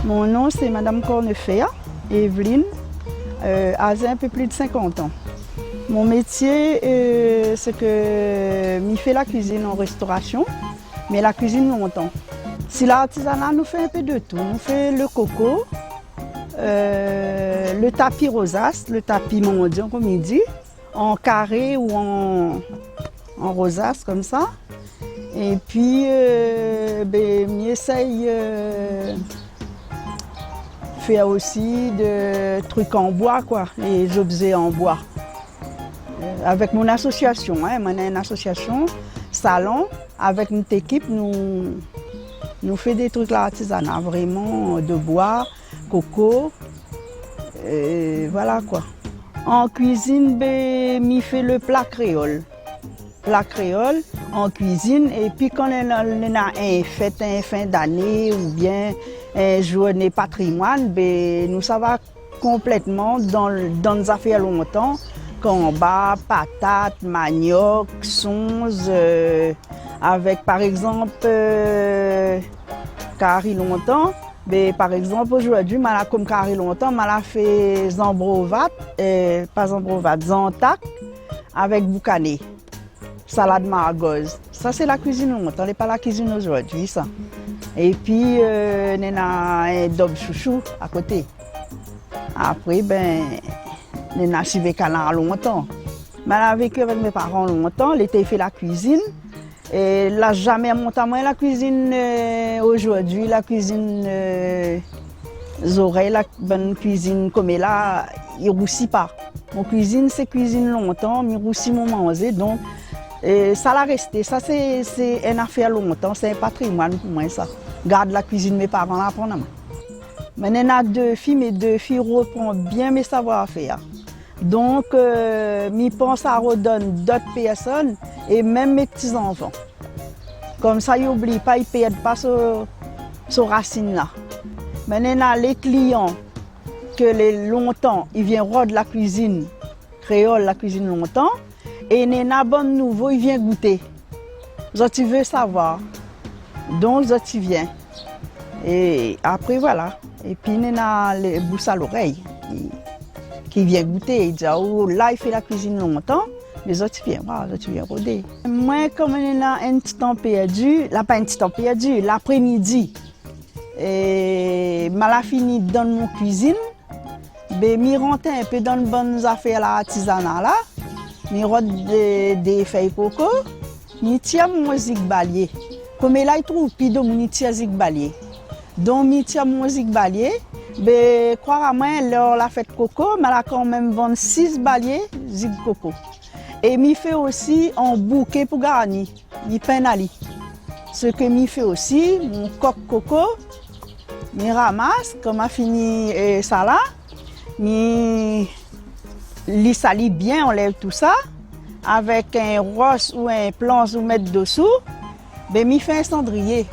Mon nom, c'est Madame Cornefea, Evelyne, âgée un peu plus de 50 ans. Mon métier, c'est que je fais la cuisine en restauration, mais la cuisine longtemps. Si l'artisanat nous fait un peu de tout, nous fait le coco, le tapis rosace, le tapis mendiant comme il dit, en carré ou en rosace comme ça. Et puis, j'essaye faire aussi des trucs en bois, quoi, les objets en bois. Avec mon association, on a une association, salon, avec notre équipe, nous faisons des trucs l'artisanat, vraiment de bois, coco, voilà quoi. En cuisine, je fais le plat créole. Plat créole en cuisine, et puis quand on a une fête, une fin d'année ou bien une journée patrimoine, nous ça va complètement dans nos affaires longtemps. Combat, patates, manioc, sonze, avec par exemple carré longtemps. Mais par exemple aujourd'hui, comme carré longtemps, je fait zambrovat, pas zambrovat, zantac avec boucané, salade margoz. Ça c'est la cuisine longtemps, n'est pas la cuisine aujourd'hui ça. Et puis on a un dobe chouchou à côté. Après on a suivi canard longtemps. Je vécu avec mes parents longtemps, l'été fait la cuisine. Et là, jamais monté moins la cuisine aujourd'hui, la cuisine oreilles, la bonne cuisine comme là, il ne roussit pas. Mon cuisine, c'est cuisine longtemps, mais roussit mon manger. Donc, ça l'a resté. Ça, c'est une affaire longtemps, c'est un patrimoine pour moi, ça. Garde la cuisine mes parents là pour moi. Maintenant, on a 2 filles, mes 2 filles reprennent bien mes savoir-faire. Donc, je pense à redonner d'autres personnes et même mes petits-enfants. Comme ça, ils n'oublient pas, ils ne perdent pas ce racine-là. Maintenant, les clients, longtemps, ils viennent rôder la cuisine créole, la cuisine longtemps, et ils ont bon nouveau, ils viennent goûter. Ils veulent savoir. Donc, ils viennent. Et après, voilà. Et puis, il y a les bouches à l'oreille qui viennent goûter. Ils disent, oh, là, il fait la cuisine longtemps, les autres viennent voir, les autres viennent rôder. Moi, comme on a un petit temps perdu, là, pas un petit temps perdu, l'après-midi, et je fini dans mon cuisine, je rentre un peu dans les bonnes affaires artisanales, là, je rentre des feuilles coco, je tire mon zig-balier. Comme là, il trouve plus de mon tire zig-balier. Donc, je tire mon zig-balier. Crois-moi, lors la fête coco, mais là quand même vend 6 baliers zig coco. Et je fais aussi un bouquet pour garnir, je peins à lit. Ce que je fais aussi, mon coq coco, je ramasse, quand je fini ça là, je salis bien, on lève tout ça, avec un roche ou un plan ou mettre dessous, je fais un cendrier.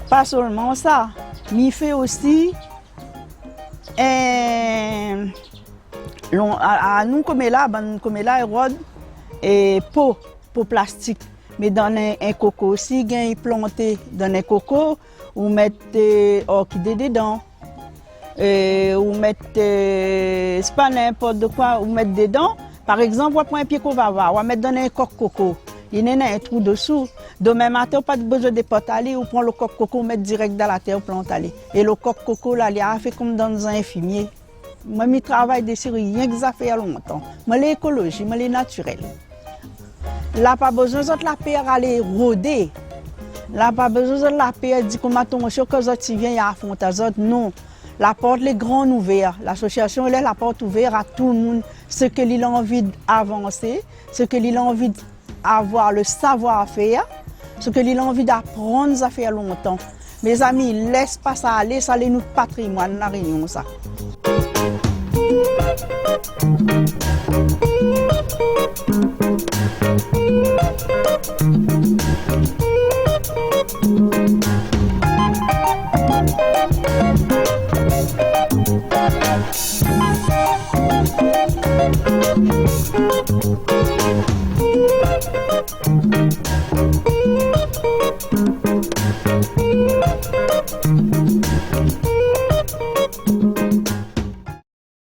Pas seulement ça, je fais aussi nous comme là rôde et pot plastique, mais dans un coco aussi gain planté dans un coco ou mettre orchidée dedans ou mettre c'est pas n'importe quoi ou mettre dedans. Par exemple, on prend un pied qu'on va voir, on va mettre dans un coq coco. Il y a un trou dessous. Demain matin, pas de besoin de potes aller, ou prend le coq coco, mettre direct dans la terre, plante aller. Et le coq coco, là, il a fait comme dans un fumier. Moi, je travaille dessus rien que ça fait longtemps. Moi, l'écologie, moi, les naturel. Là, pas besoin de la paire aller rôder. Là, pas besoin de la paire dire comment ton chien, quand tu viens, il y a affronter. Non. La porte est grande ouverte. L'association est la porte ouverte à tout le monde. Ce qu'il a envie d'avancer, ce qu'il a envie d'avoir le savoir-faire, ce qu'il a envie d'apprendre, ça fait longtemps. Mes amis, laisse pas ça aller, ça est notre patrimoine, la réunion ça.